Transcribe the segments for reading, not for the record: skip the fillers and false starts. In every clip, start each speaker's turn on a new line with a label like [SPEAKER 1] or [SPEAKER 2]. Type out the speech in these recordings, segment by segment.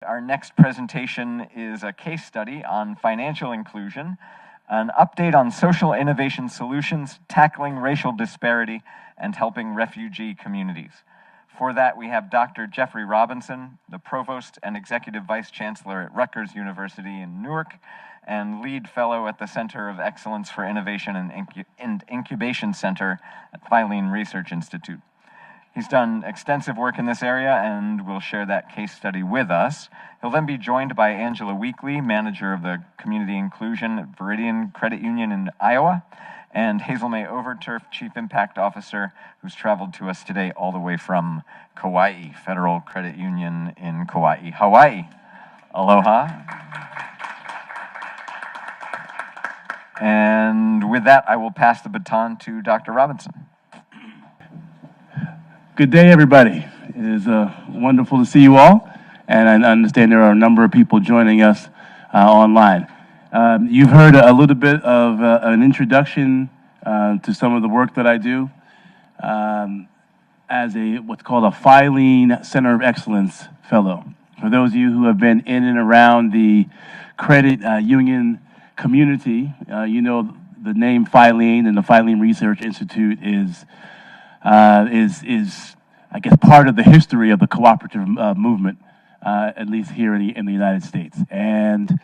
[SPEAKER 1] Our next presentation is a case study on financial inclusion, an update on social innovation solutions, tackling racial disparity, and helping refugee communities. For that, we have Dr. Jeffrey Robinson, the Provost and Executive Vice Chancellor at Rutgers University in Newark, and Lead Fellow at the Center of Excellence for Innovation and Incubation Center at Filene Research Institute. He's done extensive work in this area and will share that case study with us. He'll then be joined by Angela Weekley, manager of the Community Inclusion at Veridian Credit Union in Iowa, and Hazelmae Overturf, Chief Impact Officer, who's traveled to us today all the way from Kauai, Federal Credit Union in Kauai, Hawaii. Aloha. And with that, I will pass the baton to Dr. Robinson.
[SPEAKER 2] Good day, everybody. It is wonderful to see you all, and I understand there are a number of people joining us online. You've heard a little bit of an introduction to some of the work that I do as what's called a Filene Center of Excellence Fellow. For those of you who have been in and around the credit union community, you know the name Filene and the Filene Research Institute is I guess part of the history of the cooperative movement, at least here in the United States. And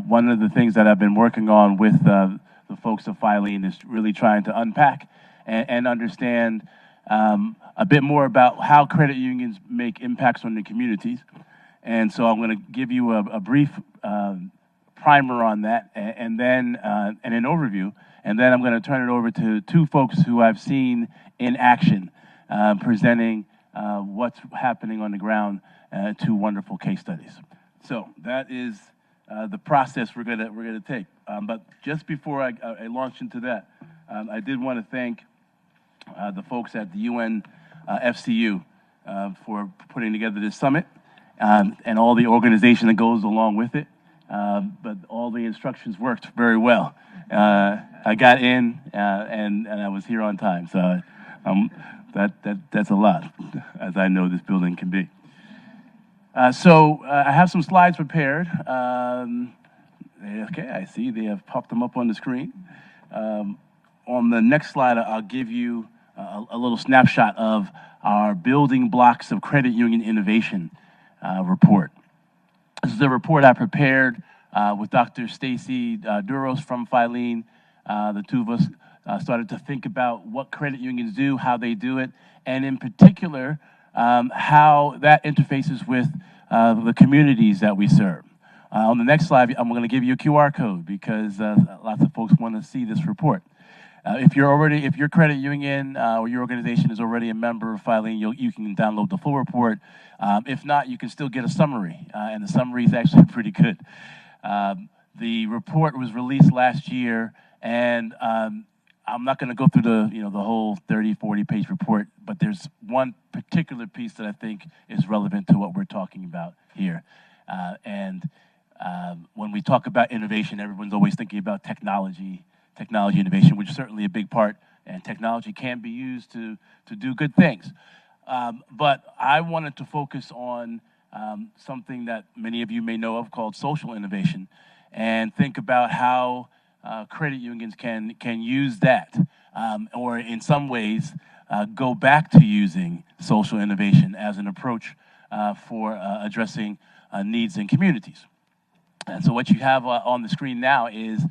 [SPEAKER 2] one of the things that I've been working on with the folks of Filene is really trying to unpack and understand a bit more about how credit unions make impacts on the communities. And so I'm going to give you a brief primer on that, and then and an overview. And then I'm going to turn it over to two folks who I've seen in action, presenting what's happening on the ground, two wonderful case studies. So that is the process we're gonna take. But just before I launch into that, I did want to thank the folks at the UN FCU for putting together this summit and all the organization that goes along with it. But all the instructions worked very well. I got in and I was here on time, so that's a lot, as I know this building can be. So I have some slides prepared. Okay, I see they have popped them up on the screen. On the next slide, I'll give you a little snapshot of our Building Blocks of Credit Union Innovation report. This is a report I prepared with Dr. Stacy Duros from Filene. The two of us started to think about what credit unions do, how they do it, and in particular, how that interfaces with the communities that we serve. On the next slide, I'm going to give you a QR code because lots of folks want to see this report. If your credit union or your organization is already a member of Filene, you can download the full report. If not, you can still get a summary, and the summary is actually pretty good. The report was released last year, and I'm not going to go through the whole 30, 40-page report, but there's one particular piece that I think is relevant to what we're talking about here. When we talk about innovation, everyone's always thinking about technology innovation, which is certainly a big part, and technology can be used to do good things. But I wanted to focus on something that many of you may know of called social innovation, and think about how credit unions can use that, or in some ways go back to using social innovation as an approach for addressing needs in communities. And so what you have on the screen now is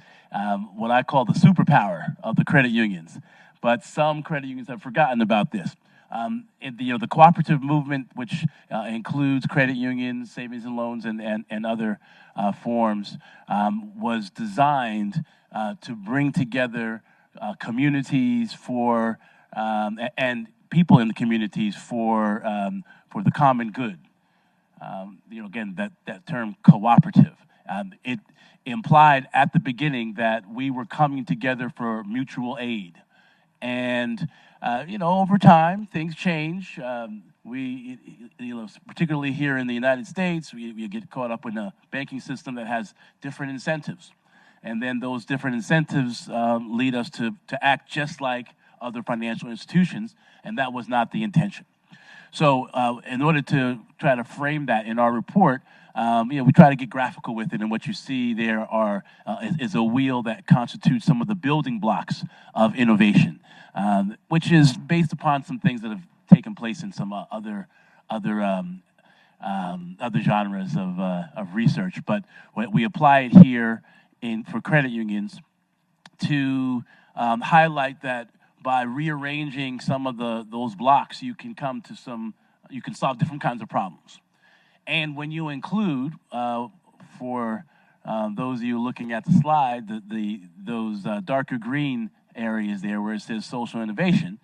[SPEAKER 2] what I call the superpower of the credit unions. But some credit unions have forgotten about this. The cooperative movement, which includes credit unions, savings and loans, and other forms, was designed to bring together communities for and people in the communities for the common good. Again, that term cooperative. It implied at the beginning that we were coming together for mutual aid. And, over time, things change. Particularly here in the United States, we get caught up in a banking system that has different incentives. And then those different incentives lead us to act just like other financial institutions, and that was not the intention. So in order to try to frame that in our report, we try to get graphical with it, and what you see there is a wheel that constitutes some of the building blocks of innovation, which is based upon some things that have taken place in some other genres of research. But we apply it here for credit unions to highlight that by rearranging some of those blocks, you can solve different kinds of problems. And when you include, for those of you looking at the slide, those darker green areas there where it says social innovation,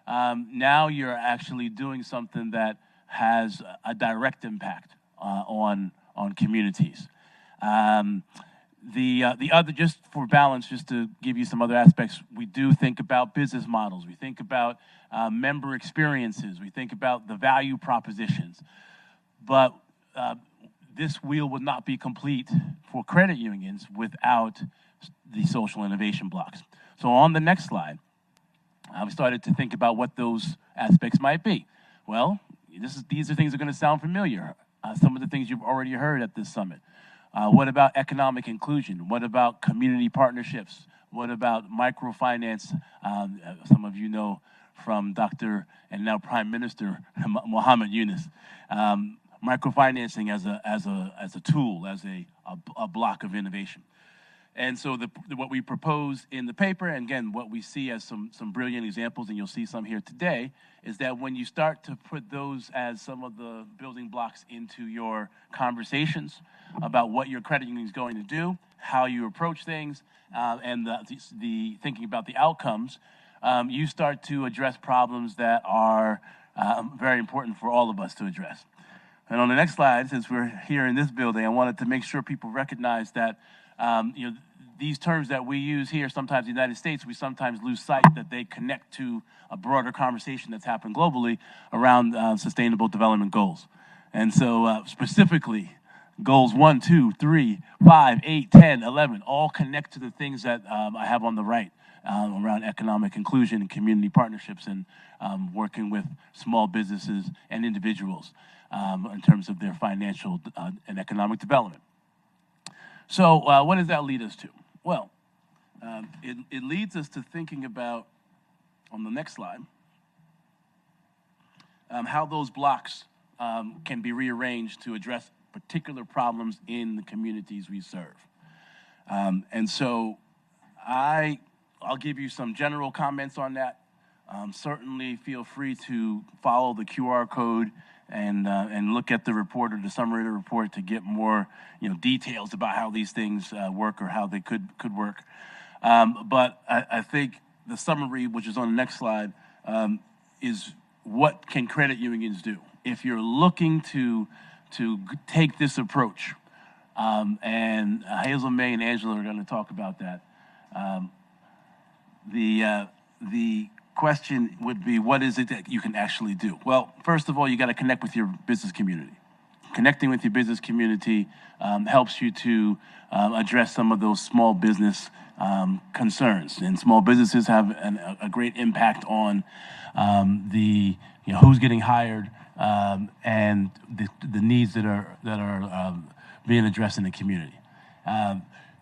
[SPEAKER 2] now you're actually doing something that has a direct impact on communities. The other, just for balance, just to give you some other aspects, we do think about business models. We think about member experiences. We think about the value propositions. But this wheel would not be complete for credit unions without the social innovation blocks. So on the next slide, we started to think about what those aspects might be. Well, these are things that are going to sound familiar. Some of the things you've already heard at this summit. What about economic inclusion? What about community partnerships? What about microfinance? Some of you know from Dr. and now Prime Minister Muhammad Yunus. Microfinancing as a tool, as a block of innovation. And so what we propose in the paper, and again, what we see as some brilliant examples, and you'll see some here today, is that when you start to put those as some of the building blocks into your conversations about what your credit union is going to do, how you approach things, and the thinking about the outcomes, you start to address problems that are very important for all of us to address. And on the next slide, since we're here in this building, I wanted to make sure people recognize that these terms that we use here, sometimes in the United States, we sometimes lose sight that they connect to a broader conversation that's happened globally around sustainable development goals. And so specifically, goals 1, 2, 3, 5, 8, 10, 11, all connect to the things that I have on the right around economic inclusion and community partnerships and working with small businesses and individuals in terms of their financial and economic development. So what does that lead us to? Well, it leads us to thinking about, on the next slide, how those blocks can be rearranged to address particular problems in the communities we serve. And so I'll give you some general comments on that. Certainly feel free to follow the QR code and look at the report or the summary of the report to get more details about how these things work or how they could work. But I think the summary, which is on the next slide, is what can credit unions do? If you're looking to take this approach, and Hazelmae and Angela are going to talk about that, the question would be, what is it that you can actually do? Well, first of all, you got to connect with your business community. Connecting with your business community helps you to address some of those small business concerns. And small businesses have a great impact on the who's getting hired and the needs that are being addressed in the community.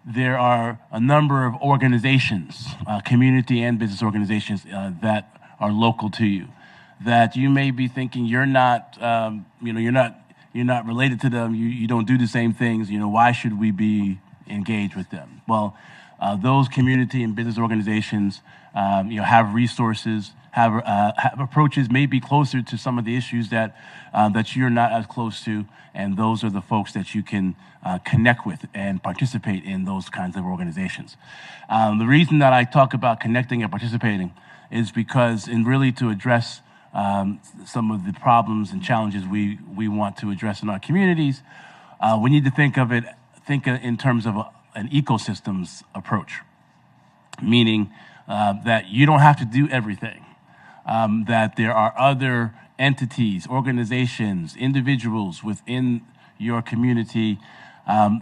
[SPEAKER 2] There are a number of organizations, community and business organizations that are local to you, that you may be thinking you're not related to them. You don't do the same things. Why should we be engaged with them? Well, those community and business organizations, have resources, have approaches maybe closer to some of the issues that you're not as close to, and those are the folks that you can connect with and participate in those kinds of organizations. The reason that I talk about connecting and participating is because, really to address some of the problems and challenges we want to address in our communities, we need to think in terms of an ecosystems approach, meaning that you don't have to do everything, that there are other entities, organizations, individuals within your community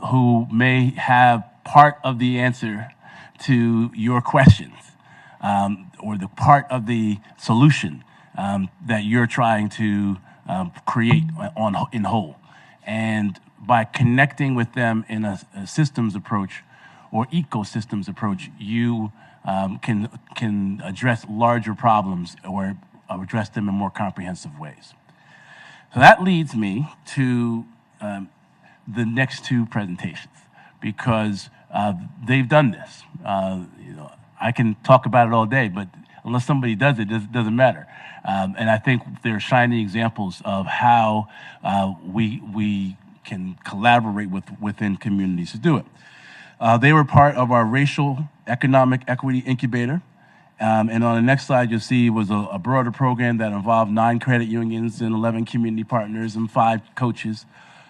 [SPEAKER 2] who may have part of the answer to your questions or the part of the solution that you're trying to create in whole. And by connecting with them in a systems approach or ecosystems approach, you can address larger problems or address them in more comprehensive ways. So that leads me to the next two presentations, because they've done this. I can talk about it all day, but unless somebody does it, it doesn't matter. And I think they're shining examples of how we can collaborate within communities to do it. They were part of our racial economic equity incubator. And on the next slide, you'll see was a broader program that involved 9 credit unions and 11 community partners and 5 coaches.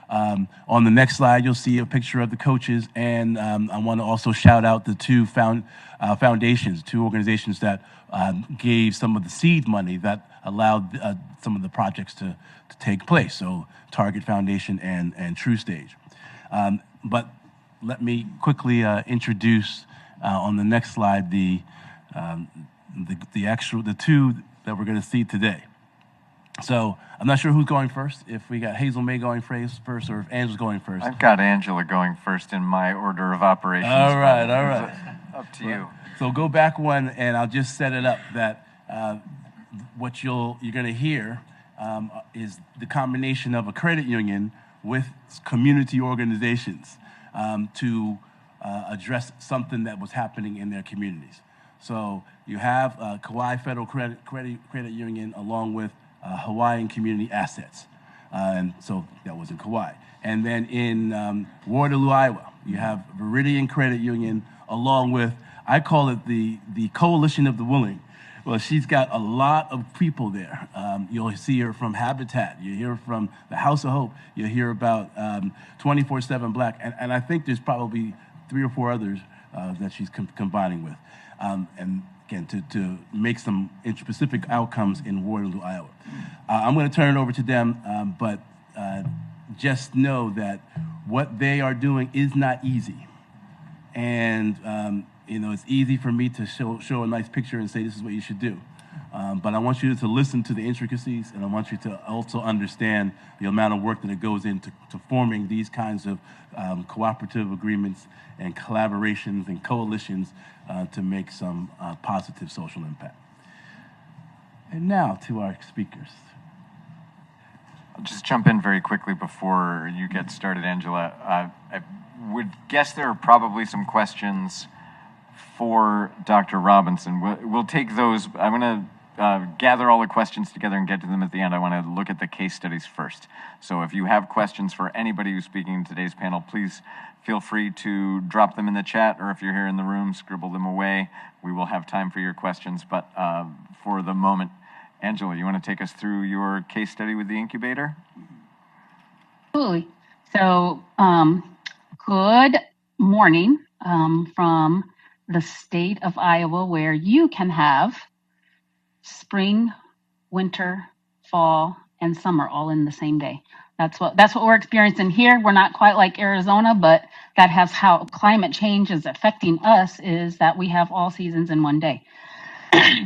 [SPEAKER 2] On the next slide, you'll see a picture of the coaches, and I want to also shout out the 2 foundations, 2 organizations that gave some of the seed money that allowed some of the projects to take place, so Target Foundation and True Stage. But let me quickly introduce on the next slide the 2 that we're going to see today. So I'm not sure who's going first, if we got Hazelmae going first or if Angela's going first.
[SPEAKER 1] I've got Angela going first in my order of operations.
[SPEAKER 2] All right.
[SPEAKER 1] Up to you.
[SPEAKER 2] So go back one, and I'll just set it up that what you're going to hear is the combination of a credit union with community organizations to address something that was happening in their communities. So you have Kaua Federal Credit Union along with Hawaiian Community Assets. And so that was in Kauai. And then in Waterloo, Iowa, you have Veridian Credit Union along with, I call it the Coalition of the Willing. Well, she's got a lot of people there. You'll see her from Habitat. You hear from the House of Hope. You hear about 24/7 Black. And I think there's probably 3 or 4 others that she's combining with. And again, to make some specific outcomes in Waterloo, Iowa. I'm going to turn it over to them, but just know that what they are doing is not easy. And it's easy for me to show a nice picture and say this is what you should do. But I want you to listen to the intricacies, and I want you to also understand the amount of work that it goes into forming these kinds of cooperative agreements and collaborations and coalitions to make some positive social impact. And now to our speakers.
[SPEAKER 1] I'll just jump in very quickly before you get started, Angela. I would guess there are probably some questions for Dr. Robinson. We'll take those. I'm going to gather all the questions together and get to them at the end. I want to look at the case studies first. So if you have questions for anybody who's speaking in today's panel, please feel free to drop them in the chat, or if you're here in the room, scribble them away. We will have time for your questions, but for the moment, Angela, you want to take us through your case study with the incubator?
[SPEAKER 3] Absolutely. So, good morning from the state of Iowa, where you can have spring, winter, fall, and summer all in the same day. That's what we're experiencing here. We're not quite like Arizona, but that has how climate change is affecting us, is that we have all seasons in one day.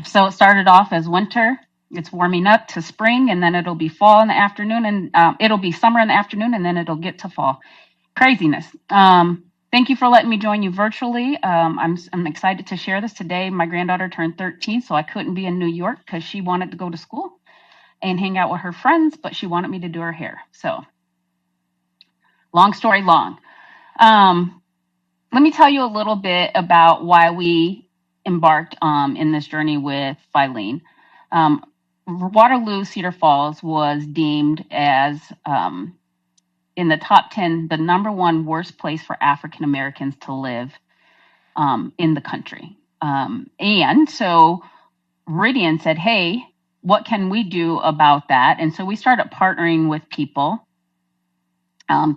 [SPEAKER 3] So it started off as winter. It's warming up to spring, and then it'll be fall in the afternoon, and it'll be summer in the afternoon, and then it'll get to fall. Craziness. Thank you for letting me join you virtually. I'm excited to share this today. My granddaughter turned 13, so I couldn't be in New York because she wanted to go to school and hang out with her friends, but she wanted me to do her hair. So, long story long. Let me tell you a little bit about why we embarked in this journey with Filene. Waterloo Cedar Falls was deemed as in the top 10, the #1 worst place for African Americans to live in the country. And so Veridian said, hey, what can we do about that? And so we started partnering with people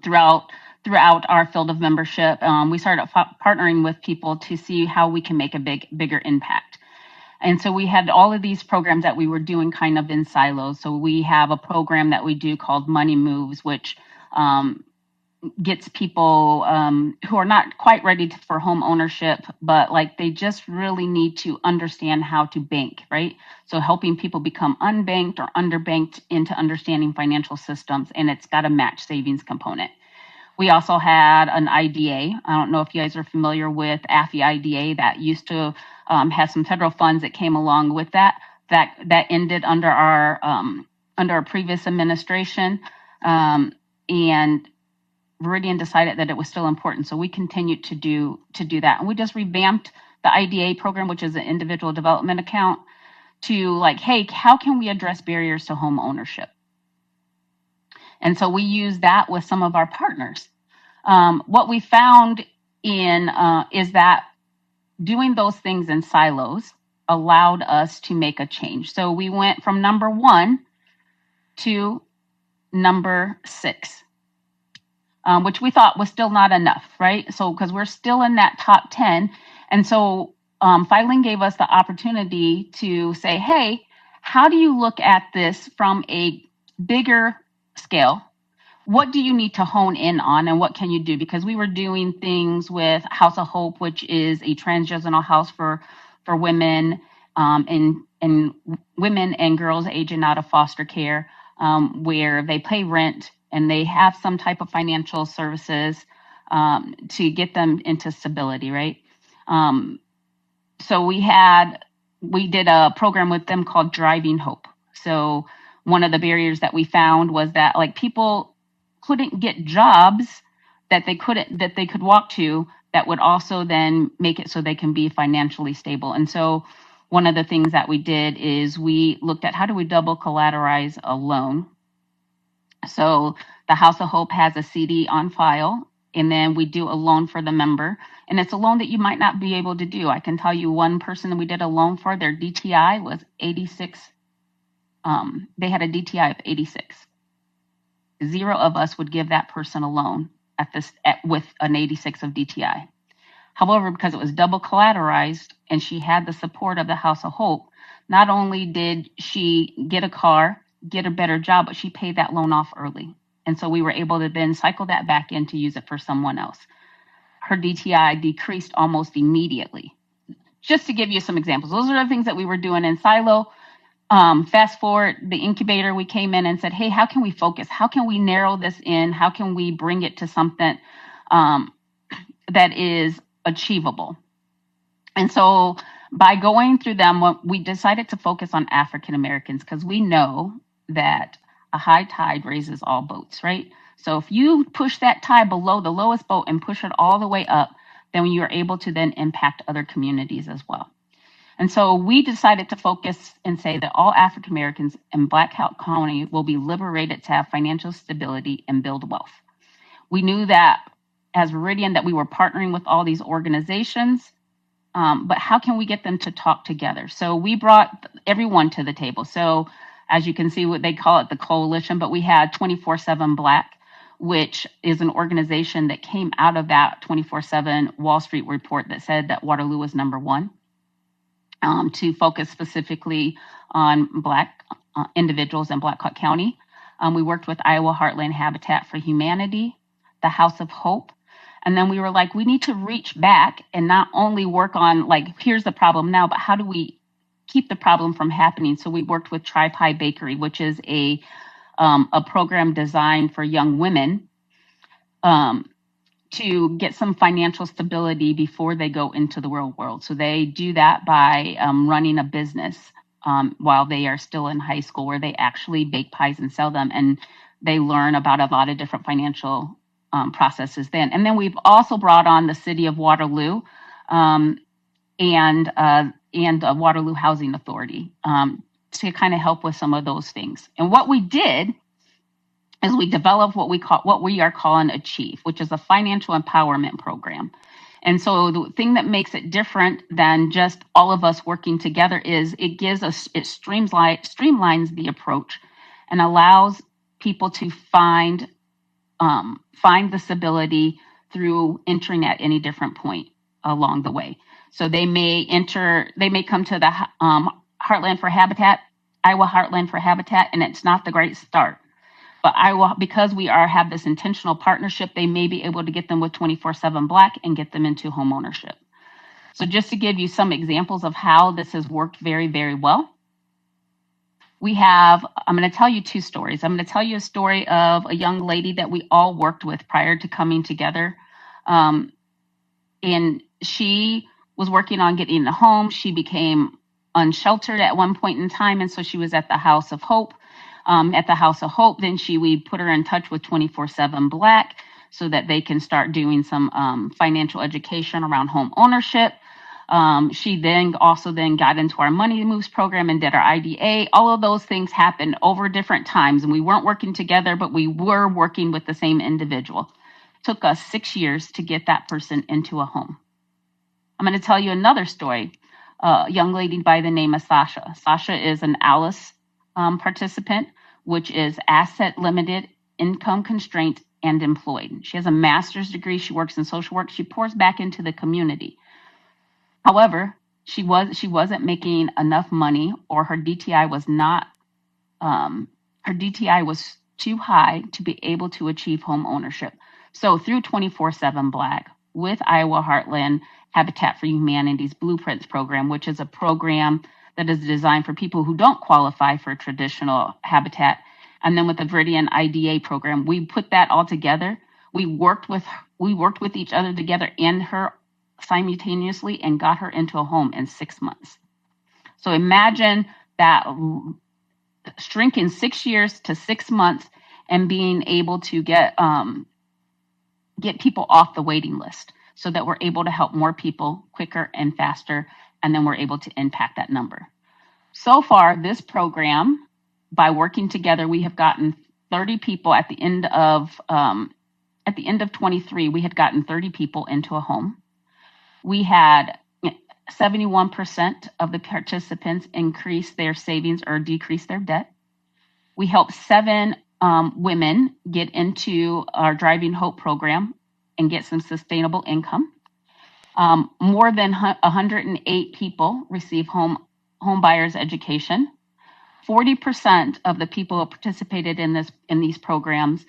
[SPEAKER 3] throughout our field of membership. We started partnering with people to see how we can make a bigger impact. And so we had all of these programs that we were doing kind of in silos. So we have a program that we do called Money Moves, which gets people who are not quite ready for home ownership, but like they just really need to understand how to bank, right? So helping people become unbanked or underbanked into understanding financial systems, and it's got a match savings component. We also had an IDA. I don't know if you guys are familiar with AFI IDA that used to have some federal funds that came along with that. That ended under our previous administration, and Veridian decided that it was still important, so we continued to do that, and we just revamped the IDA program, which is an individual development account, to like, hey, how can we address barriers to home ownership? And so we use that with some of our partners. What we found is that doing those things in silos allowed us to make a change. So we went from number 1 to number 6. Which we thought was still not enough, right? So because we're still in that top 10. And so Filene gave us the opportunity to say, hey, how do you look at this from a bigger scale? What do you need to hone in on, and what can you do? Because we were doing things with House of Hope, which is a transgenerational house for women and women and girls aging out of foster care, where they pay rent and they have some type of financial services to get them into stability, right? So we did a program with them called Driving Hope. So one of the barriers that we found was that like people couldn't get jobs that they could walk to that would also then make it so they can be financially stable. And so one of the things that we did is we looked at how do we double collateralize a loan. So the House of Hope has a CD on file, and then we do a loan for the member. And it's a loan that you might not be able to do. I can tell you one person that we did a loan for, their DTI was 86. They had a DTI of 86. 0 of us would give that person a loan with an 86 of DTI. However, because it was double collateralized and she had the support of the House of Hope, not only did she get a car, get a better job, but she paid that loan off early. And so we were able to then cycle that back in to use it for someone else. Her DTI decreased almost immediately. Just to give you some examples, those are the things that we were doing in silo. Fast forward, the incubator, we came in and said, hey, how can we focus? How can we narrow this in? How can we bring it to something that is achievable? And so by going through them, we decided to focus on African Americans because we know that a high tide raises all boats, right? So if you push that tide below the lowest boat and push it all the way up, then you're able to then impact other communities as well. And so we decided to focus and say that all African Americans in Black County will be liberated to have financial stability and build wealth. We knew that as Veridian that we were partnering with all these organizations, but how can we get them to talk together? So we brought everyone to the table. So as you can see, what they call it the coalition, but we had 24/7 Black, which is an organization that came out of that 24/7 Wall Street report that said that Waterloo was number 1, to focus specifically on Black individuals in Black Hawk County. We worked with Iowa Heartland Habitat for Humanity, the House of Hope. And then we were like, we need to reach back and not only work on like, here's the problem now, but how do we keep the problem from happening? So we worked with Tri-Pie Bakery, which is a program designed for young women to get some financial stability before they go into the real world. So they do that by running a business while they are still in high school, where they actually bake pies and sell them, and they learn about a lot of different financial processes then. And then we've also brought on the city of Waterloo and Waterloo Housing Authority to kind of help with some of those things. And what we did is we developed what we are calling Achieve, which is a financial empowerment program. And so the thing that makes it different than just all of us working together is it streamlines the approach and allows people to find the stability through entering at any different point along the way. So they may come to the Heartland for Habitat, Iowa Heartland for Habitat, and it's not the great start. But Iowa, because we have this intentional partnership, they may be able to get them with 24/7 Black and get them into home ownership. So just to give you some examples of how this has worked very, very well, I'm going to tell you two stories. I'm going to tell you a story of a young lady that we all worked with prior to coming together. And she was working on getting a home. She became unsheltered at one point in time. And so she was at the House of Hope. At the House of Hope, then we put her in touch with 24/7 Black so that they can start doing some financial education around home ownership. She then also got into our Money Moves program and did our IDA. All of those things happened over different times, and we weren't working together, but we were working with the same individual. Took us 6 years to get that person into a home. I'm going to tell you another story. A young lady by the name of Sasha. Sasha is an ALICE participant, which is asset limited, income constraint, and employed. She has a master's degree. She works in social work. She pours back into the community. However, she wasn't making enough money, or her DTI was not. Her DTI was too high to be able to achieve home ownership. So through 24/7 Black, with Iowa Heartland Habitat for Humanity's Blueprints program, which is a program that is designed for people who don't qualify for traditional habitat, and then with the Veridian IDA program, we put that all together. We worked with each other together and her simultaneously and got her into a home in 6 months. So imagine that shrink in 6 years to 6 months and being able to get people off the waiting list so that we're able to help more people quicker and faster, and then we're able to impact that number. So far, this program, by working together, we have gotten 30 people at the end of 23, we had gotten 30 people into a home. We had 71% of the participants increase their savings or decrease their debt. We helped 7 women get into our Driving Hope program and get some sustainable income. More than 108 people receive home buyers education. 40% of the people who participated in these programs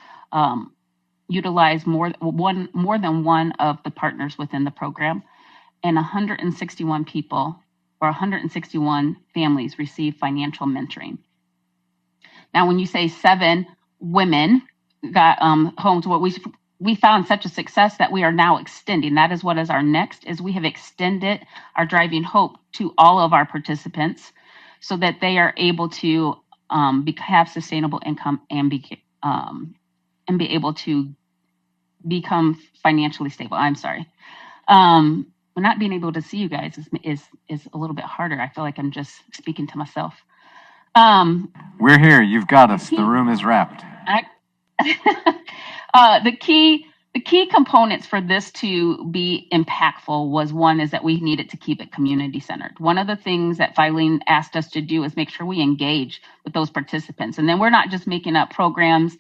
[SPEAKER 3] utilize more than one of the partners within the program, and 161 people or 161 families receive financial mentoring. Now, when you say 7 women got homes, what we found such a success that we are now extending. That is what is our next, is we have extended our Driving Hope to all of our participants so that they are able to have sustainable income and be able to become financially stable. I'm sorry. Not being able to see you guys is a little bit harder. I feel like I'm just speaking to myself.
[SPEAKER 1] We're here. You've got us. The room is wrapped.
[SPEAKER 3] The key components for this to be impactful was, one, is that we needed to keep it community centered. One of the things that Filene asked us to do is make sure we engage with those participants. And then we're not just making up programs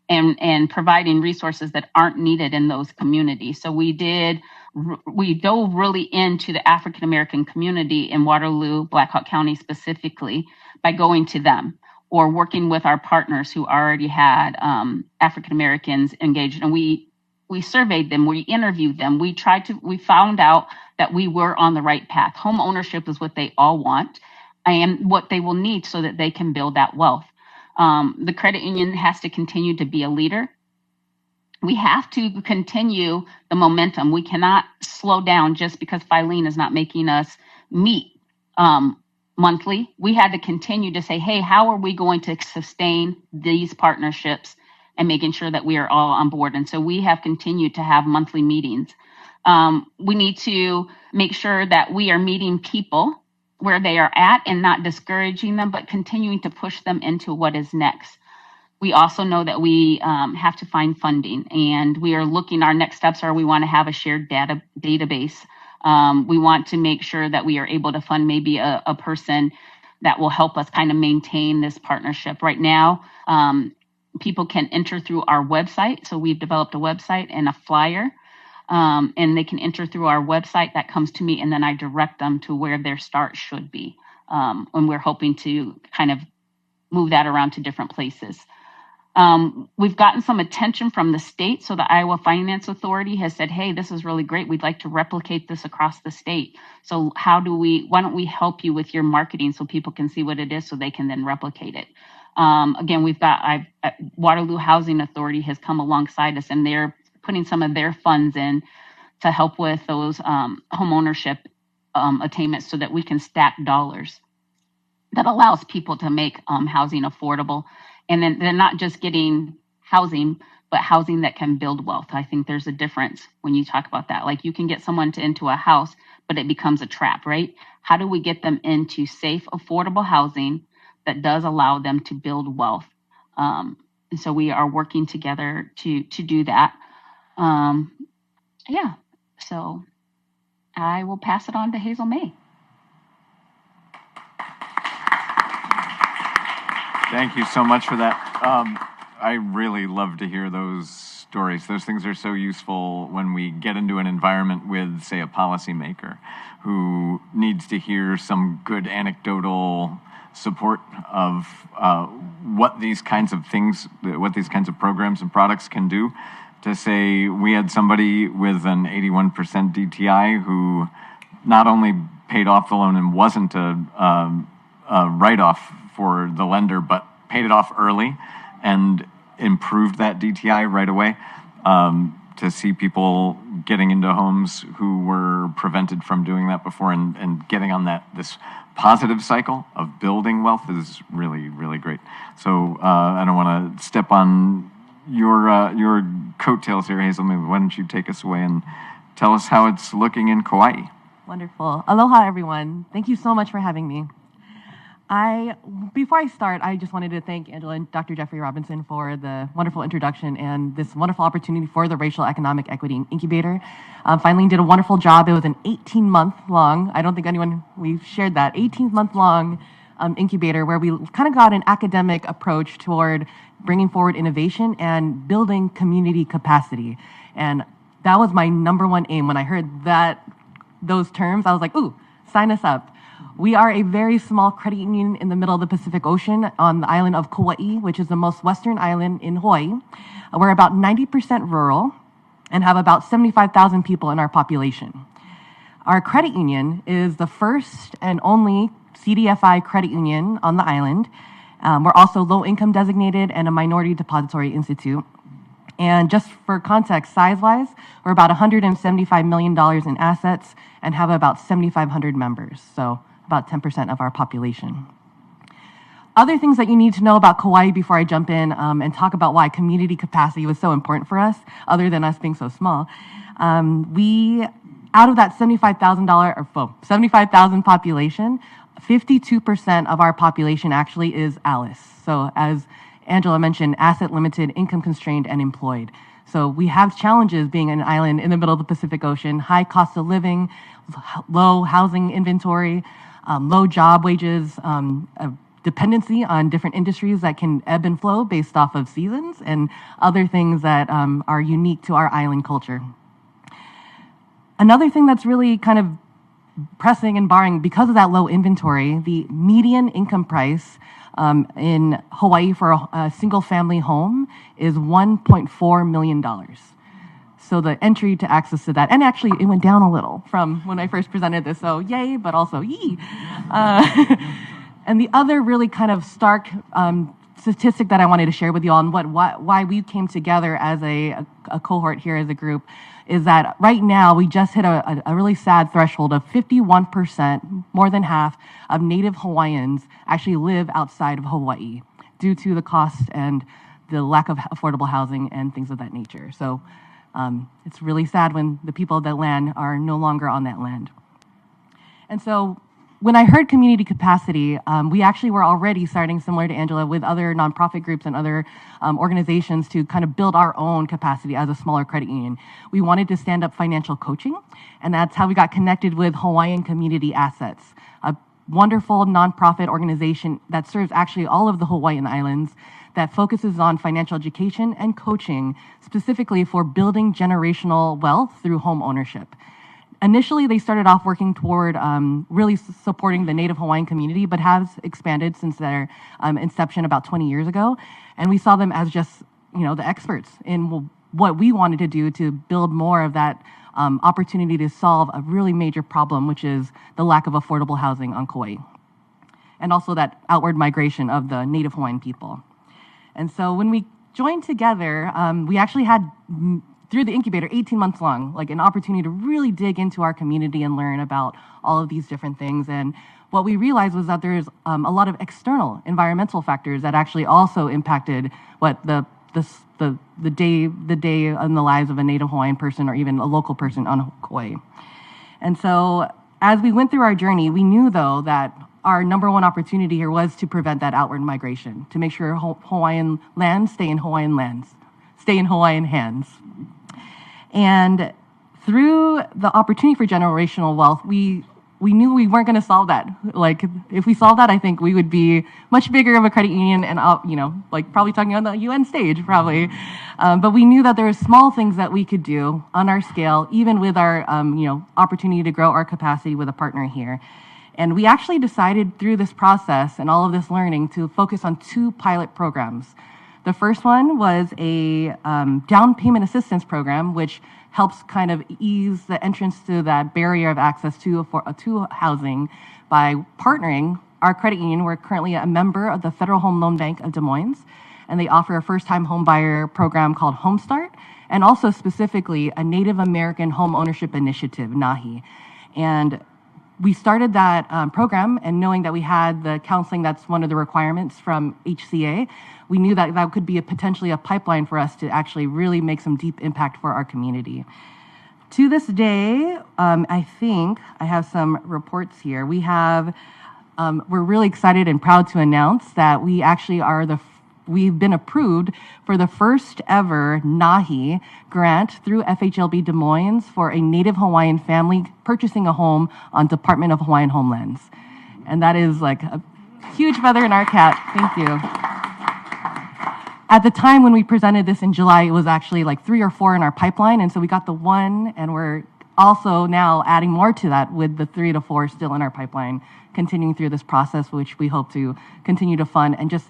[SPEAKER 3] and providing resources that aren't needed in those communities. So we dove really into the African American community in Waterloo, Black Hawk County specifically, by going to them or working with our partners who already had African Americans engaged. And we surveyed them, we interviewed them, we found out that we were on the right path. Home ownership is what they all want and what they will need so that they can build that wealth. The credit union has to continue to be a leader. We have to continue the momentum. We cannot slow down just because Filene is not making us meet monthly. We had to continue to say, hey, how are we going to sustain these partnerships and making sure that we are all on board? And so we have continued to have monthly meetings. We need to make sure that we are meeting people where they are at and not discouraging them, but continuing to push them into what is next. We also know that we have to find funding, and we are looking, our next steps are we want to have a shared database. We want to make sure that we are able to fund maybe a person that will help us kind of maintain this partnership. Right now, people can enter through our website. So we've developed a website and a flyer, and they can enter through our website. That comes to me, and then I direct them to where their start should be. And we're hoping to kind of move that around to different places. We've gotten some attention from the state. So the Iowa Finance Authority has said, hey, this is really great. We'd like to replicate this across the state. So why don't we help you with your marketing so people can see what it is so they can then replicate it? Again, Waterloo Housing Authority has come alongside us, and they're putting some of their funds in to help with those homeownership attainments so that we can stack dollars that allows people to make housing affordable. And then they're not just getting housing, but housing that can build wealth. I think there's a difference when you talk about that. Like, you can get someone into a house, but it becomes a trap, right? How do we get them into safe, affordable housing that does allow them to build wealth? And so we are working together to do that. Yeah, so I will pass it on to Hazelmae.
[SPEAKER 1] Thank you so much for that. I really love to hear those stories. Those things are so useful when we get into an environment with, say, a policymaker who needs to hear some good anecdotal support of what these kinds of things, what these kinds of programs and products can do. To say we had somebody with an 81% DTI who not only paid off the loan and wasn't a write-off for the lender, but paid it off early and improved that DTI right away. To see people getting into homes who were prevented from doing that before and getting on this positive cycle of building wealth is really, really great. So I don't want to step on your coattails here, Hazelmae. Why don't you take us away and tell us how it's looking in Kauai?
[SPEAKER 4] Wonderful. Aloha, everyone. Thank you so much for having me. Before I start, I just wanted to thank Angela and Dr. Jeffrey Robinson for the wonderful introduction and this wonderful opportunity for the Racial Economic Equity Incubator. Filene did a wonderful job. It was an 18-month long, I don't think we've shared that, 18-month long incubator where we kind of got an academic approach toward bringing forward innovation and building community capacity. And that was my number one aim. When I heard those terms, I was like, ooh, sign us up. We are a very small credit union in the middle of the Pacific Ocean on the island of Kauai, which is the most western island in Hawaii. We're about 90% rural and have about 75,000 people in our population. Our credit union is the first and only CDFI credit union on the island. We're also low income designated and a minority depository institute. And just for context, size-wise, we're about $175 million in assets and have about 7,500 members. So about 10% of our population. Other things that you need to know about Kauai before I jump in and talk about why community capacity was so important for us, other than us being so small. Out of that $75,000 population, 52% of our population actually is ALIS. So as Angela mentioned, asset limited, income constrained, and employed. So we have challenges being an island in the middle of the Pacific Ocean, high cost of living, low housing inventory, low job wages, dependency on different industries that can ebb and flow based off of seasons and other things that are unique to our island culture. Another thing that's really kind of pressing and barring, because of that low inventory, the median income price in Hawaii for a single family home is $1.4 million. So the entry to access to that, and actually it went down a little from when I first presented this, so yay, but also yee. And the other really kind of stark statistic that I wanted to share with you all and why we came together as a cohort here as a group is that right now we just hit a really sad threshold of 51%, more than half, of Native Hawaiians actually live outside of Hawaii due to the cost and the lack of affordable housing and things of that nature. So it's really sad when the people of that land are no longer on that land. And so when I heard community capacity, we actually were already starting, similar to Angela, with other nonprofit groups and other organizations to kind of build our own capacity as a smaller credit union. We wanted to stand up financial coaching, and that's how we got connected with Hawaiian Community Assets, a wonderful nonprofit organization that serves actually all of the Hawaiian Islands that focuses on financial education and coaching, specifically for building generational wealth through home ownership. Initially, they started off working toward really supporting the Native Hawaiian community, but has expanded since their inception about 20 years ago. And we saw them as just, the experts in what we wanted to do to build more of that opportunity to solve a really major problem, which is the lack of affordable housing on Kauai, and also that outward migration of the Native Hawaiian people. And so when we joined together, we actually had, through the incubator, 18 months long, like an opportunity to really dig into our community and learn about all of these different things. And what we realized was that there's a lot of external environmental factors that actually also impacted what the day in the lives of a Native Hawaiian person or even a local person on Kauai. And so as we went through our journey, we knew though that our number one opportunity here was to prevent that outward migration, to make sure Hawaiian lands stay in Hawaiian hands. And through the opportunity for generational wealth, we knew we weren't going to solve that. Like, if we solved that, I think we would be much bigger of a credit union and, like probably talking on the UN stage, probably. But we knew that there were small things that we could do on our scale, even with our, opportunity to grow our capacity with a partner here. And we actually decided through this process and all of this learning to focus on 2 pilot programs. The first one was a down payment assistance program, which helps kind of ease the entrance to that barrier of access to housing by partnering our credit union. We're currently a member of the Federal Home Loan Bank of Des Moines, and they offer a first-time home buyer program called Home Start, and also specifically a Native American Home Ownership Initiative, NAHI. And we started that program, and knowing that we had the counseling that's one of the requirements from HCA, we knew that that could be potentially a pipeline for us to actually really make some deep impact for our community. To this day, I think I have some reports here. We're really excited and proud to announce that we actually we've been approved for the first ever NAHI grant through FHLB Des Moines for a Native Hawaiian family purchasing a home on Department of Hawaiian Homelands. And that is like a huge feather in our cap. Thank you. At the time when we presented this in July, it was actually like 3 or 4 in our pipeline. And so we got the 1, and we're also now adding more to that with the 3 to 4 still in our pipeline, continuing through this process, which we hope to continue to fund and just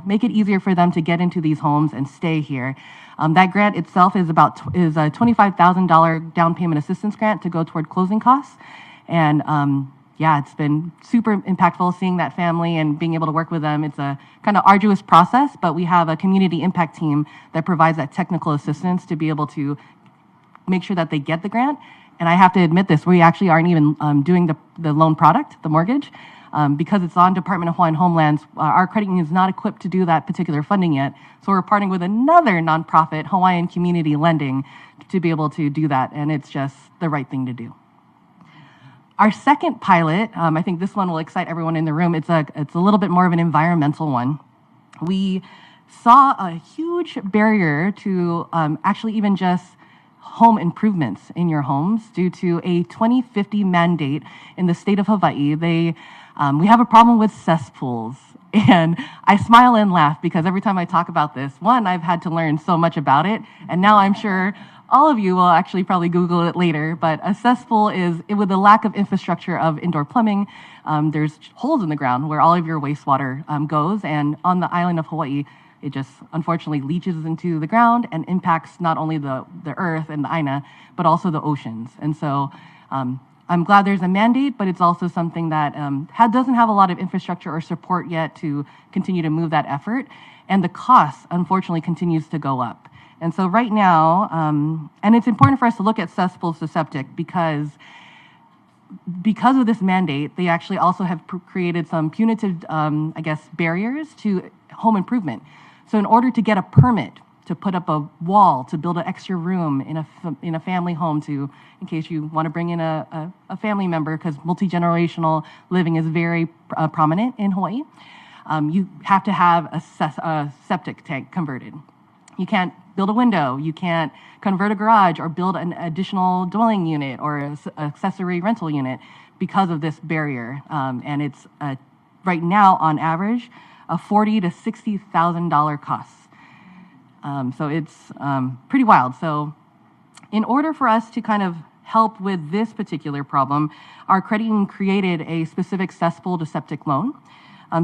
[SPEAKER 4] make it easier for them to get into these homes and stay here. That grant itself is a $25,000 down payment assistance grant to go toward closing costs. And it's been super impactful seeing that family and being able to work with them. It's a kind of arduous process, but we have a community impact team that provides that technical assistance to be able to make sure that they get the grant. And I have to admit this, we actually aren't even doing the loan product, the mortgage. Because it's on Department of Hawaiian Homelands, our credit union is not equipped to do that particular funding yet. So we're partnering with another nonprofit, Hawaiian Community Lending, to be able to do that. And it's just the right thing to do. Our second pilot, I think this one will excite everyone in the room. It's a little bit more of an environmental one. We saw a huge barrier to actually even just home improvements in your homes due to a 2050 mandate in the state of Hawaii. We have a problem with cesspools. And I smile and laugh because every time I talk about this, one, I've had to learn so much about it. And now I'm sure all of you will actually probably Google it later. But a cesspool is, with the lack of infrastructure of indoor plumbing, there's holes in the ground where all of your wastewater goes. And on the island of Hawaii, it just unfortunately leaches into the ground and impacts not only the earth and the Aina, but also the oceans. And so I'm glad there's a mandate, but it's also something that doesn't have a lot of infrastructure or support yet to continue to move that effort. And the cost, unfortunately, continues to go up. And so right now, and it's important for us to look at cesspools to septic because of this mandate, they actually also have created some punitive, barriers to home improvement. So in order to get a permit to put up a wall, to build an extra room in a family home in case you want to bring in a family member, because multi-generational living is very prominent in Hawaii, you have to have a septic tank converted. You can't build a window, you can't convert a garage or build an additional dwelling unit or an accessory rental unit because of this barrier. And it's right now on average a $40,000 to $60,000 cost. So it's pretty wild. So in order for us to kind of help with this particular problem, our credit union created a specific cesspool to septic loan.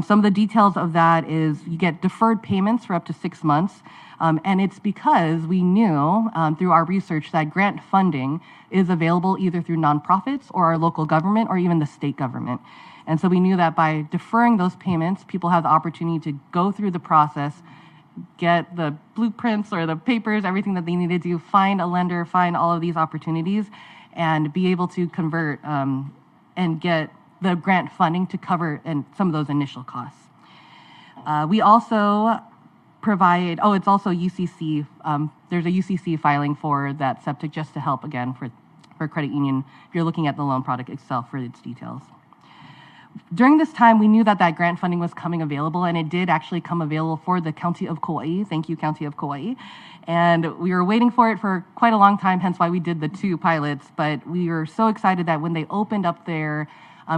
[SPEAKER 4] Some of the details of that is you get deferred payments for up to 6 months, and it's because we knew through our research that grant funding is available either through nonprofits or our local government or even the state government. And so we knew that by deferring those payments, people have the opportunity to go through the process, get the blueprints or the papers, everything that they need to do, find a lender, find all of these opportunities, and be able to convert and get the grant funding to cover some of those initial costs. We also provide, it's also UCC. There's a UCC filing for that septic just to help, again, for credit union, if you're looking at the loan product itself for its details. During this time, we knew that grant funding was coming available, and it did actually come available for the County of Kauai. Thank you, County of Kauai. And we were waiting for it for quite a long time, hence why we did the 2 pilots. But we were so excited that when they opened up their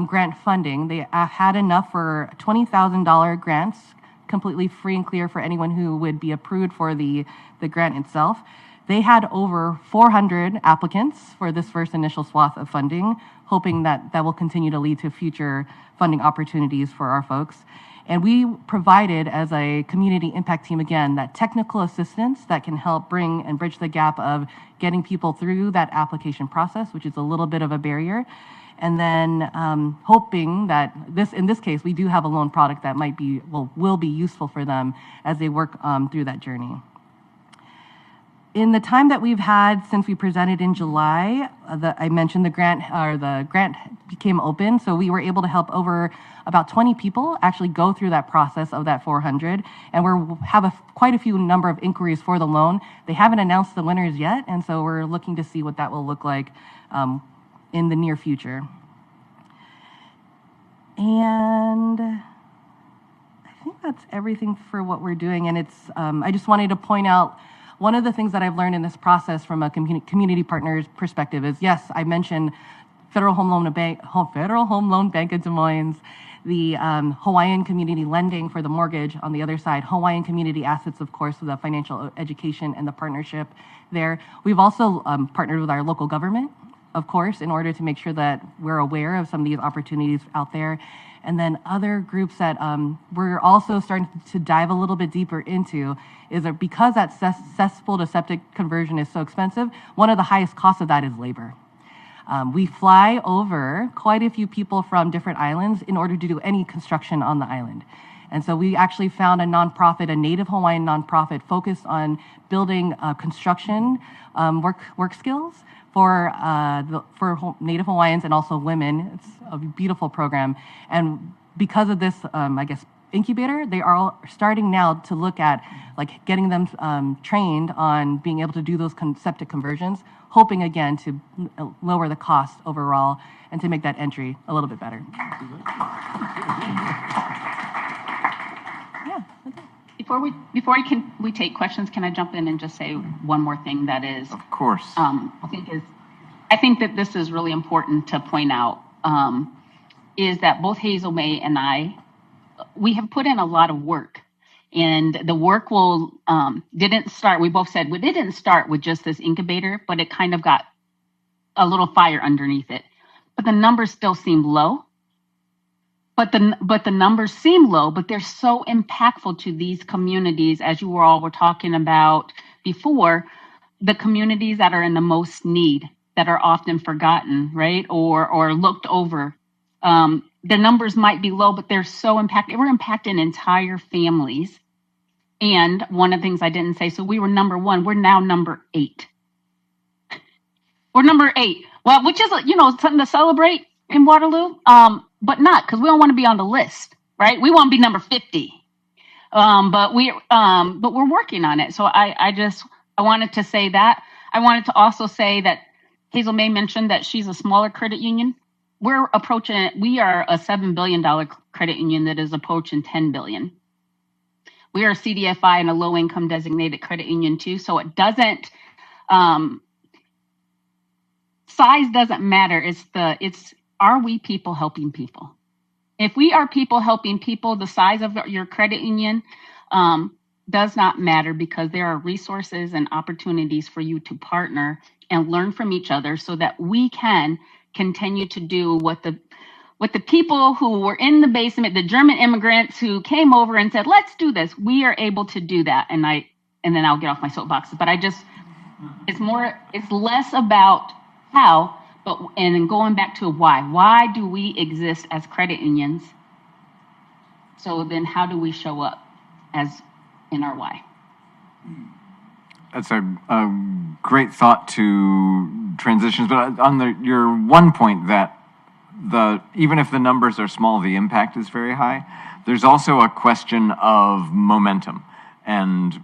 [SPEAKER 4] grant funding, they had enough for $20,000 grants, completely free and clear for anyone who would be approved for the grant itself. They had over 400 applicants for this first initial swath of funding, hoping that will continue to lead to future funding opportunities for our folks. And we provided, as a community impact team, again, that technical assistance that can help bring and bridge the gap of getting people through that application process, which is a little bit of a barrier. And then hoping that in this case, we do have a loan product that will be useful for them as they work through that journey. In the time that we've had since we presented in July, I mentioned the grant became open, so we were able to help over about 20 people actually go through that process of that 400, and we have quite a few number of inquiries for the loan. They haven't announced the winners yet, and so we're looking to see what that will look like in the near future. And I think that's everything for what we're doing, and I just wanted to point out one of the things that I've learned in this process from a community partner's perspective is, yes, I mentioned Federal Home Loan Bank of Des Moines, the Hawaiian Community Lending for the mortgage on the other side, Hawaiian Community Assets, of course, with the financial education and the partnership there. We've also partnered with our local government, of course, in order to make sure that we're aware of some of these opportunities out there. And then other groups that we're also starting to dive a little bit deeper into is that because that cesspool to septic conversion is so expensive, one of the highest costs of that is labor. We fly over quite a few people from different islands in order to do any construction on the island. And so we actually found a nonprofit, a Native Hawaiian nonprofit focused on building construction work skills for Native Hawaiians and also women. It's a beautiful program. And because of this, incubator, they are all starting now to look at getting them trained on being able to do those septic conversions, hoping again to lower the cost overall and to make that entry a little bit better. Yeah.
[SPEAKER 3] Before we take questions, can I jump in and just say one more thing that is,
[SPEAKER 1] of course,
[SPEAKER 3] I think that this is really important to point out, is that both Hazelmae and I, we have put in a lot of work, and the work didn't start. We both said, well, it didn't start with just this incubator, but it kind of got a little fire underneath it. But the numbers still seem low. But the numbers seem low, but they're so impactful to these communities, as you all were talking about before, the communities that are in the most need, that are often forgotten, right, or looked over. The numbers might be low, but they're so impacted. We're impacting entire families. And one of the things I didn't say, so we were number 1. We're now number 8. We're number 8. Well, which is something to celebrate in Waterloo, but not, because we don't want to be on the list, right? We want to be number 50. But we're working on it. So I wanted to say that. I wanted to also say that Hazelmae mentioned that she's a smaller credit union. We are a $7 billion credit union that is approaching $10 billion. We are a CDFI and a low income designated credit union too. So it doesn't, size doesn't matter. It's are we people helping people? If we are people helping people, the size of your credit union does not matter, because there are resources and opportunities for you to partner and learn from each other so that we can continue to do what the people who were in the basement, the German immigrants who came over and said, let's do this, we are able to do that. And then I'll get off my soapboxes, but it's less about how, and then going back to why. Why do we exist as credit unions? So then how do we show up as in our why?
[SPEAKER 1] That's a great thought to transitions, but on your one point that even if the numbers are small, the impact is very high. There's also a question of momentum and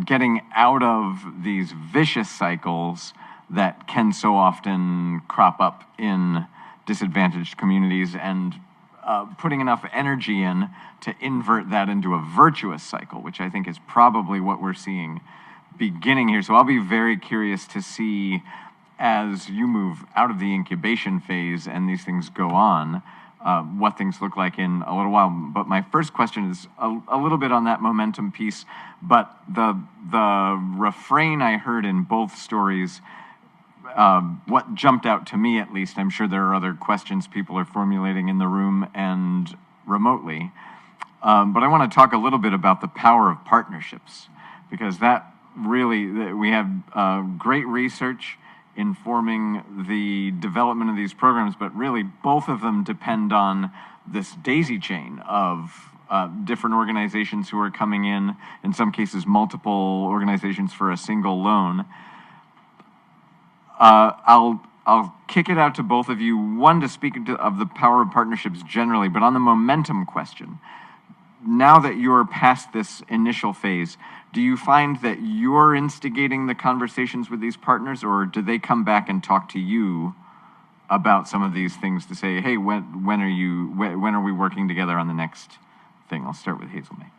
[SPEAKER 1] getting out of these vicious cycles that can so often crop up in disadvantaged communities, and putting enough energy in to invert that into a virtuous cycle, which I think is probably what we're seeing beginning here. So I'll be very curious to see, as you move out of the incubation phase and these things go on, what things look like in a little while. But my first question is a little bit on that momentum piece, but the refrain I heard in both stories, what jumped out to me at least, I'm sure there are other questions people are formulating in the room and remotely, but I want to talk a little bit about the power of partnerships, because that really, we have great research informing the development of these programs, but really both of them depend on this daisy chain of different organizations who are coming in some cases multiple organizations for a single loan. I'll kick it out to both of you, one to speak of the power of partnerships generally, but on the momentum question, now that you're past this initial phase, do you find that you're instigating the conversations with these partners, or do they come back and talk to you about some of these things to say, hey, when are we working together on the next thing? I'll start with Hazelmae.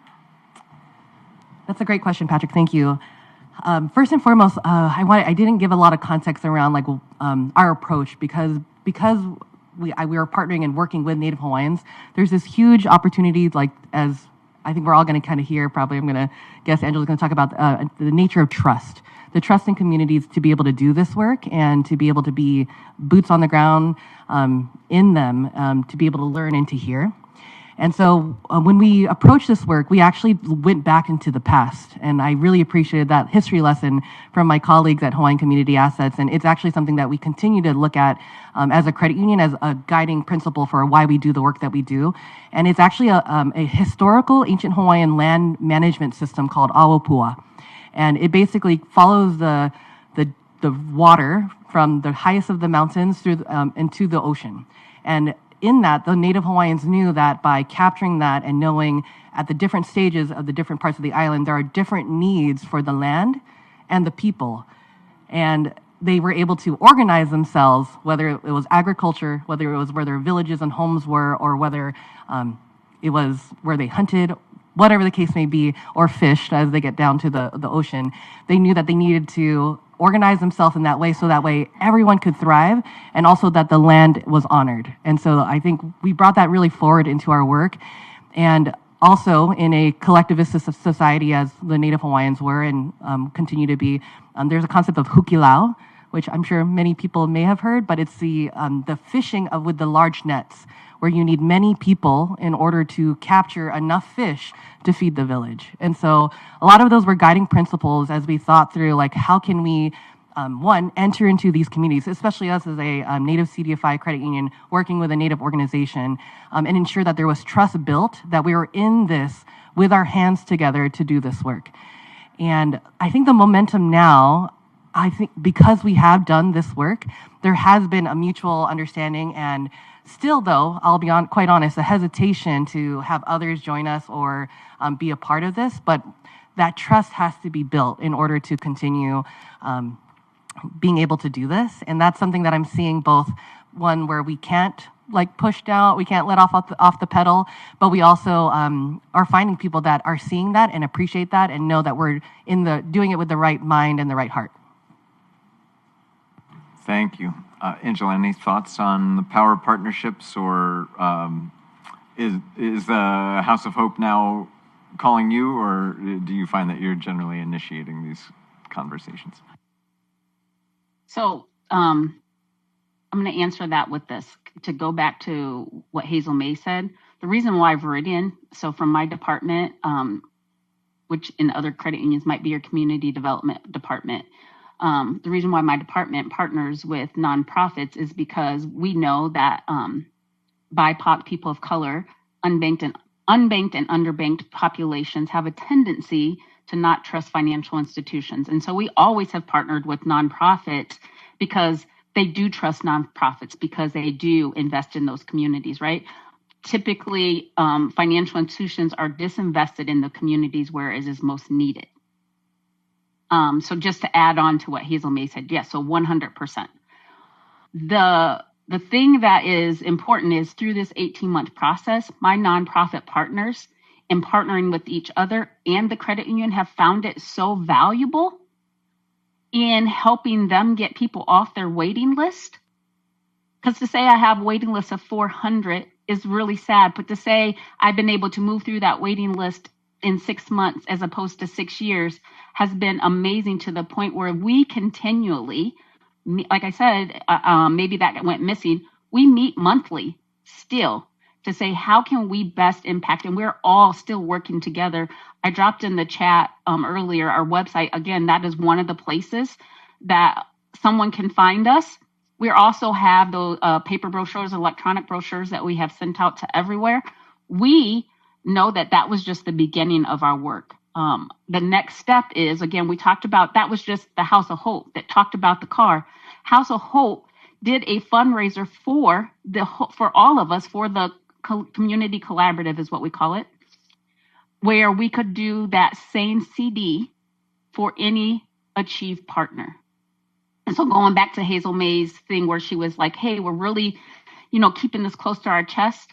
[SPEAKER 4] That's a great question, Patrick. Thank you. First and foremost, I didn't give a lot of context around our approach, because we were partnering and working with Native Hawaiians. There's this huge opportunity, as I think we're all going to kind of hear, probably I'm going to guess Angela's going to talk about the nature of trust. The trust in communities to be able to do this work and to be able to be boots on the ground in them, to be able to learn and to hear. And so when we approached this work, we actually went back into the past. And I really appreciated that history lesson from my colleagues at Hawaiian Community Assets. And it's actually something that we continue to look at as a credit union, as a guiding principle for why we do the work that we do. And it's actually a historical ancient Hawaiian land management system called Awopua. And it basically follows the water from the highest of the mountains through into the ocean. And in that, the Native Hawaiians knew that by capturing that and knowing at the different stages of the different parts of the island, there are different needs for the land and the people. And they were able to organize themselves, whether it was agriculture, whether it was where their villages and homes were, or whether it was where they hunted, whatever the case may be, or fished as they get down to the ocean. They knew that they needed to organize themselves in that way, so that way everyone could thrive, and also that the land was honored. And so I think we brought that really forward into our work. And also in a collectivist society, as the Native Hawaiians were and continue to be, there's a concept of hukilau, which I'm sure many people may have heard, but it's the fishing with the large nets, where you need many people in order to capture enough fish to feed the village. And so a lot of those were guiding principles as we thought through, how can we, one, enter into these communities, especially us as a Native CDFI credit union working with a Native organization, and ensure that there was trust built, that we were in this with our hands together to do this work. And I think the momentum now, I think because we have done this work, there has been a mutual understanding, and still, though, I'll be quite honest, a hesitation to have others join us or be a part of this, but that trust has to be built in order to continue being able to do this. And that's something that I'm seeing, both one where we can't push down, we can't let off the pedal, but we also are finding people that are seeing that and appreciate that and know that we're doing it with the right mind and the right heart.
[SPEAKER 1] Thank you. Angela, any thoughts on the power of partnerships, or is the House of Hope now calling you, or do you find that you're generally initiating these conversations?
[SPEAKER 3] So I'm going to answer that with this. To go back to what Hazelmae said, the reason why Veridian, so from my department, which in other credit unions might be your community development department, the reason why my department partners with nonprofits is because we know that BIPOC, people of color, unbanked and underbanked populations have a tendency to not trust financial institutions. And so we always have partnered with nonprofits because they do trust nonprofits, because they do invest in those communities, right? Typically, financial institutions are disinvested in the communities where it is most needed. So just to add on to what Hazelmae said, yes, so 100%. The thing that is important is through this 18-month process, my nonprofit partners, in partnering with each other and the credit union, have found it so valuable in helping them get people off their waiting list. Because to say I have a waiting list of 400 is really sad, but to say I've been able to move through that waiting list in 6 months as opposed to 6 years has been amazing, to the point where we continually, like I said, maybe that went missing, we meet monthly still to say, how can we best impact? And we're all still working together. I dropped in the chat earlier, our website, again, that is one of the places that someone can find us. We also have those paper brochures, electronic brochures that we have sent out to everywhere. We know that that was just the beginning of our work. The next step is, again, we talked about, that was just the House of Hope that talked about the car. House of Hope did a fundraiser for all of us, for the community collaborative is what we call it, where we could do that same CD for any Achieve partner. And so going back to Hazelmae's thing where she was like, hey, we're really, keeping this close to our chest.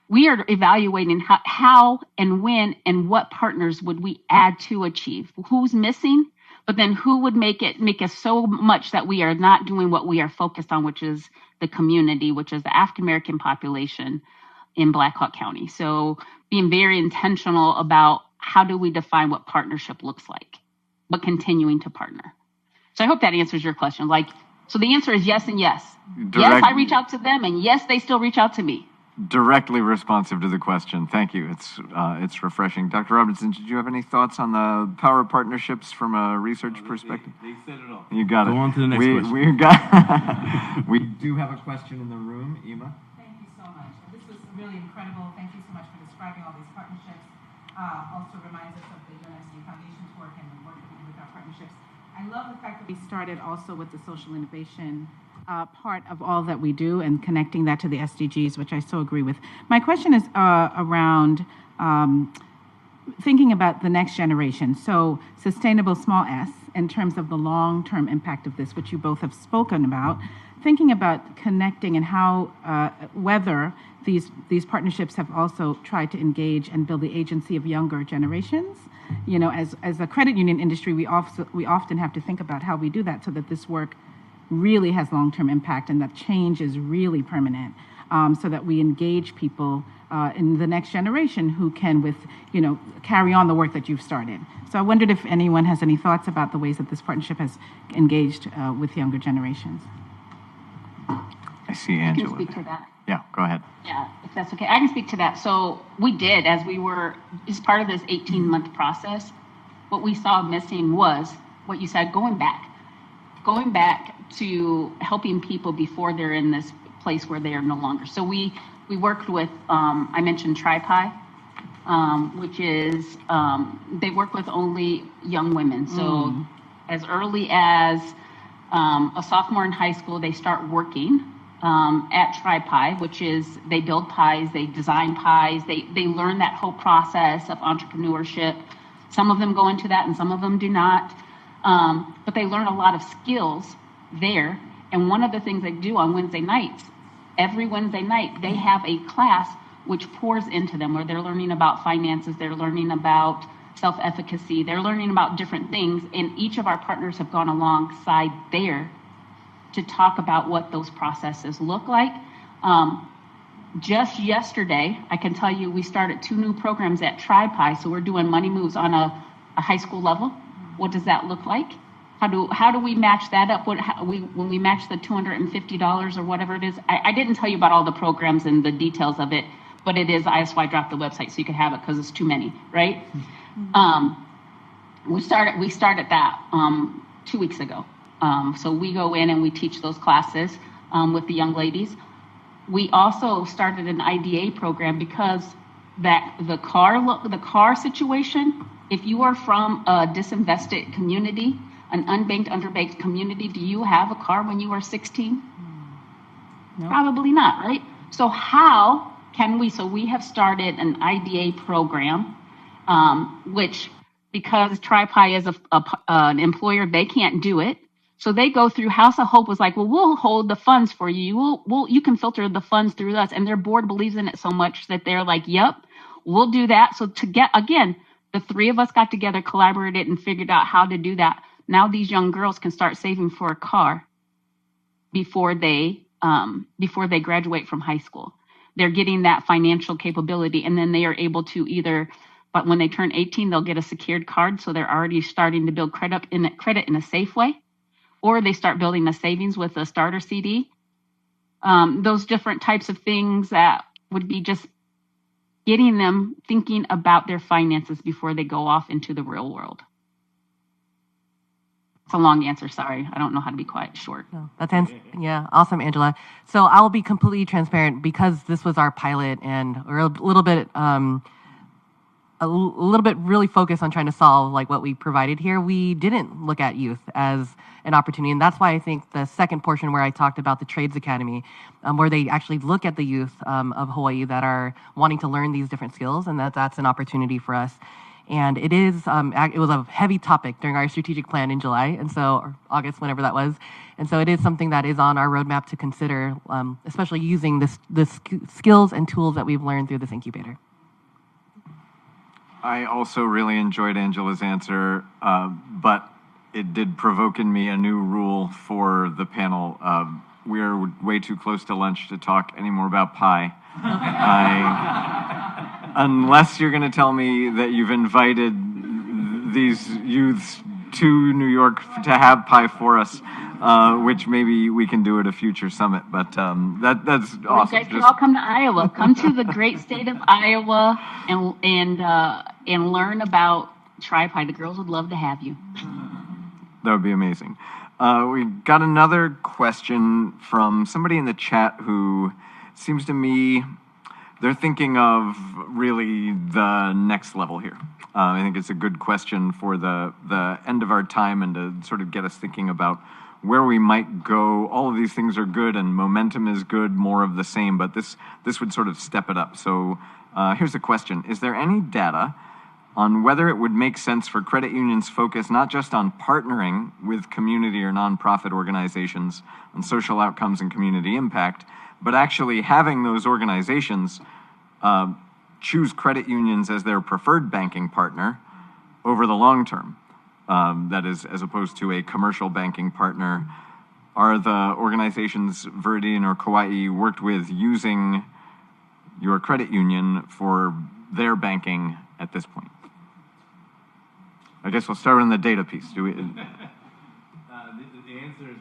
[SPEAKER 3] We are evaluating how and when and what partners would we add to Achieve, who's missing, but then who would make us so much that we are not doing what we are focused on, which is the community, which is the African-American population in Black Hawk County. So being very intentional about how do we define what partnership looks like, but continuing to partner. So I hope that answers your question. So the answer is yes and yes. Yes, I reach out to them, and yes, they still reach out to me.
[SPEAKER 1] Directly responsive to the question. Thank you. It's refreshing. Dr. Robinson, did you have any thoughts on the power of partnerships from a research perspective?
[SPEAKER 2] They said it all.
[SPEAKER 1] You got it.
[SPEAKER 2] Go on to the next question.
[SPEAKER 1] We do have a question in the room. Ima?
[SPEAKER 5] Thank you so much. This was really incredible. Thank you so much for describing all these partnerships. Also reminds us of the UNSD Foundation's work and the work that we do with our partnerships. I love the fact that we started also with the social innovation part of all that we do and connecting that to the SDGs, which I so agree with. My question is around thinking about the next generation. So sustainable small s in terms of the long-term impact of this, which you both have spoken about, thinking about connecting and how, whether these partnerships have also tried to engage and build the agency of younger generations. As a credit union industry, we often have to think about how we do that so that this work really has long-term impact and that change is really permanent, so that we engage people in the next generation who can carry on the work that you've started. So I wondered if anyone has any thoughts about the ways that this partnership has engaged with younger generations.
[SPEAKER 1] I see Angela.
[SPEAKER 3] I can speak to that.
[SPEAKER 1] Yeah, go ahead.
[SPEAKER 3] Yeah, if that's okay. I can speak to that. So we did, as part of this 18-month process, what we saw missing was what you said, going back to helping people before they're in this place where they are no longer. So we worked with, I mentioned TriPi, which is, they work with only young women. So as early as a sophomore in high school, they start working at TriPi, which is they build pies, they design pies, they learn that whole process of entrepreneurship. Some of them go into that and some of them do not. But they learn a lot of skills there. And one of the things they do on Wednesday nights, every Wednesday night, they have a class which pours into them, where they're learning about finances, they're learning about self-efficacy, they're learning about different things. And each of our partners have gone alongside there to talk about what those processes look like. Just yesterday, I can tell you we started 2 new programs at TriPi, so we're doing money moves on a high school level. What does that look like? How do we match that up? When we match the $250 or whatever it is? I didn't tell you about all the programs and the details of it, but it is, that's why I dropped the website so you could have it because it's too many, right? We started that 2 weeks ago. So we go in and we teach those classes with the young ladies. We also started an IDA program because the car situation, if you are from a disinvested community, an unbanked, underbanked community, do you have a car when you are 16? No. Probably not, right? So how can we, so we have started an IDA program, which because TriPi is an employer, they can't do it. So they go through. House of Hope was like, well, we'll hold the funds for you. You can filter the funds through us. And their board believes in it so much that they're like, yep, we'll do that. So again, the 3 of us got together, collaborated, and figured out how to do that. Now these young girls can start saving for a car before they graduate from high school. They're getting that financial capability, and then they are able to but when they turn 18, they'll get a secured card. So they're already starting to build credit in a safe way. Or they start building a savings with a starter CD. Those different types of things that would be just getting them thinking about their finances before they go off into the real world. It's a long answer, sorry. I don't know how to be quite short.
[SPEAKER 4] No, yeah, awesome, Angela. So I'll be completely transparent because this was our pilot and we're a little bit really focused on trying to solve like what we provided here. We didn't look at youth as an opportunity. And that's why I think the second portion where I talked about the Trades Academy, where they actually look at the youth of Hawaii that are wanting to learn these different skills, and that's an opportunity for us. And it was a heavy topic during our strategic plan in July, and so, or August, whenever that was. And so it is something that is on our roadmap to consider, especially using the skills and tools that we've learned through this incubator.
[SPEAKER 1] I also really enjoyed Angela's answer, but it did provoke in me a new rule for the panel. We are way too close to lunch to talk any more about pie. Unless you're going to tell me that you've invited these youths to New York to have pie for us, which maybe we can do at a future summit. But that's awesome.
[SPEAKER 3] You guys can all come to Iowa. Come to the great state of Iowa and learn about TriPi. The girls would love to have you.
[SPEAKER 1] That would be amazing. We got another question from somebody in the chat who seems to me they're thinking of really the next level here. I think it's a good question for the end of our time and to sort of get us thinking about where we might go. All of these things are good and momentum is good, more of the same, but this would sort of step it up. So here's the question. Is there any data on whether it would make sense for credit unions focus not just on partnering with community or nonprofit organizations on social outcomes and community impact, but actually having those organizations choose credit unions as their preferred banking partner over the long term? That is, as opposed to a commercial banking partner. Are the organizations Veridian or Kauai worked with using your credit union for their banking at this point? I guess we'll start on the data piece. Do we?
[SPEAKER 2] The answer is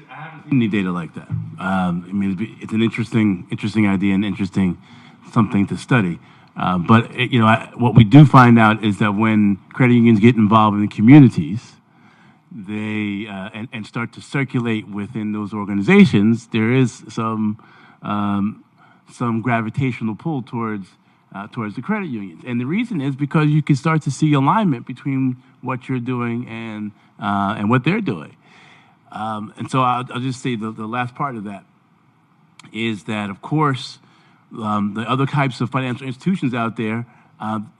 [SPEAKER 2] I haven't seen any data like that. I mean, it's an interesting idea and interesting something to study. But what we do find out is that when credit unions get involved in the communities, they and start to circulate within those organizations, there is some gravitational pull towards the credit unions. And the reason is because you can start to see alignment between what you're doing and what they're doing. And so I'll just say the last part of that is that, of course, the other types of financial institutions out there,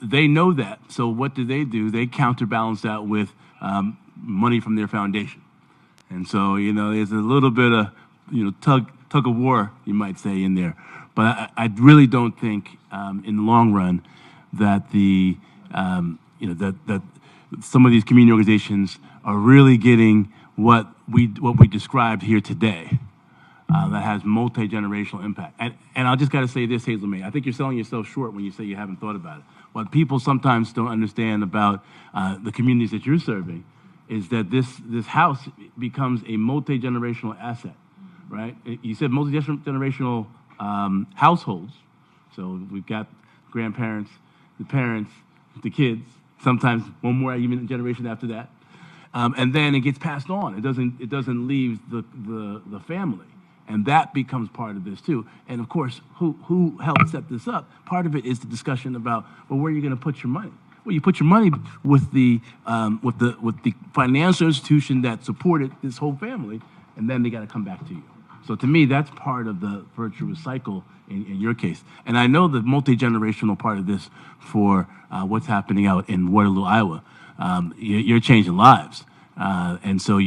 [SPEAKER 2] they know that. So what do? They counterbalance that with money from their foundation. And so, there's a little bit of, tug of war, you might say, in there. But I really don't think, in the long run, that that some of these community organizations are really getting what we described here today. that has multi-generational impact. And I just got to say this, Hazelmae, I think you're selling yourself short when you say you haven't thought about it. What people sometimes don't understand about the communities that you're serving is that this house becomes a multi-generational asset, right? You said multi-generational households. So we've got grandparents, the parents, the kids, sometimes one more even generation after that. And then it gets passed on. It doesn't leave the family. And that becomes part of this too. And of course, who helped set this up? Part of it is the discussion about, well, where are you going to put your money? Well, you put your money with the financial institution that supported this whole family, and then they got to come back to you. So to me, that's part of the virtuous cycle in your case. And I know the multi-generational part of this for what's happening out in Waterloo, Iowa. You're changing lives, and so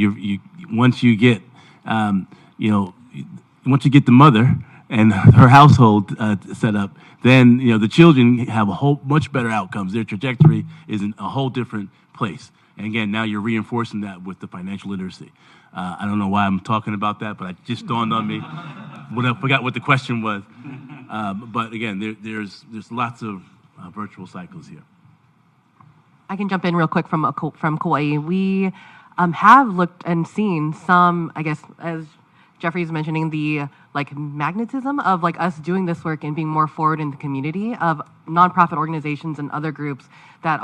[SPEAKER 2] once you get once you get the mother and her household set up, then the children have much better outcomes. Their trajectory is in a whole different place. And again, now you're reinforcing that with the financial literacy. I don't know why I'm talking about that, but it just dawned on me. I forgot what the question was. But again, there's lots of virtual cycles here.
[SPEAKER 4] I can jump in real quick from Kauai. We have looked and seen some, I guess, as Jeffrey's mentioning, the magnetism of us doing this work and being more forward in the community of nonprofit organizations and other groups that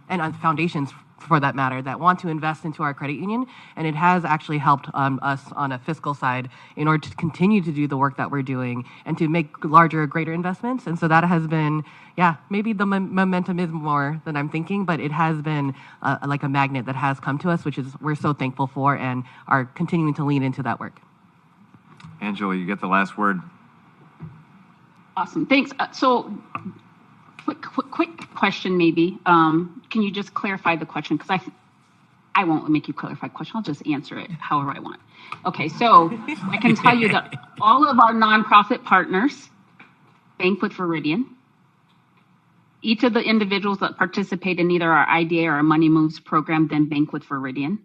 [SPEAKER 4] and foundations for that matter that want to invest into our credit union, and it has actually helped us on a fiscal side in order to continue to do the work that we're doing and to make larger, greater investments. And so that has been, maybe the momentum is more than I'm thinking, but it has been like a magnet that has come to us, which is we're so thankful for and are continuing to lean into that work.
[SPEAKER 1] Angela, you get the last word.
[SPEAKER 3] Awesome, thanks. So, quick question, maybe. Can you just clarify the question? Because I won't make you clarify the question. I'll just answer it however I want. Okay, so I can tell you that all of our nonprofit partners bank with Veridian. Each of the individuals that participate in either our IDA or our Money Moves program then bank with Veridian.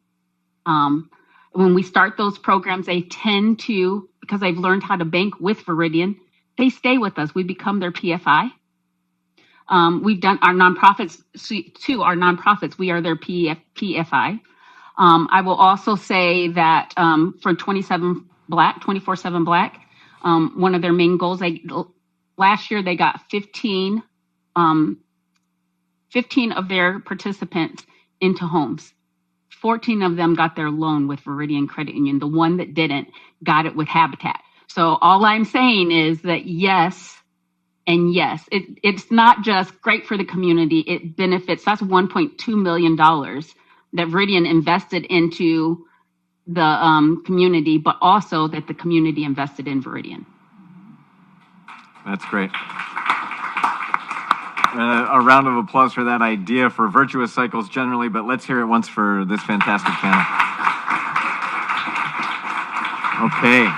[SPEAKER 3] When we start those programs, they tend to, because I've learned how to bank with Veridian, they stay with us. We become their PFI. We've done our nonprofits to our nonprofits. We are their PFI. I will also say that for 24/7 Black, one of their main goals, last year they got 15 of their participants into homes. 14 of them got their loan with Veridian Credit Union. The one that didn't got it with Habitat. So all I'm saying is that yes, and yes, it's not just great for the community. It benefits. That's $1.2 million that Veridian invested into the community, but also that the community invested in Veridian.
[SPEAKER 1] That's great. A round of applause for that idea for virtuous cycles generally, but let's hear it once for this fantastic panel. Okay.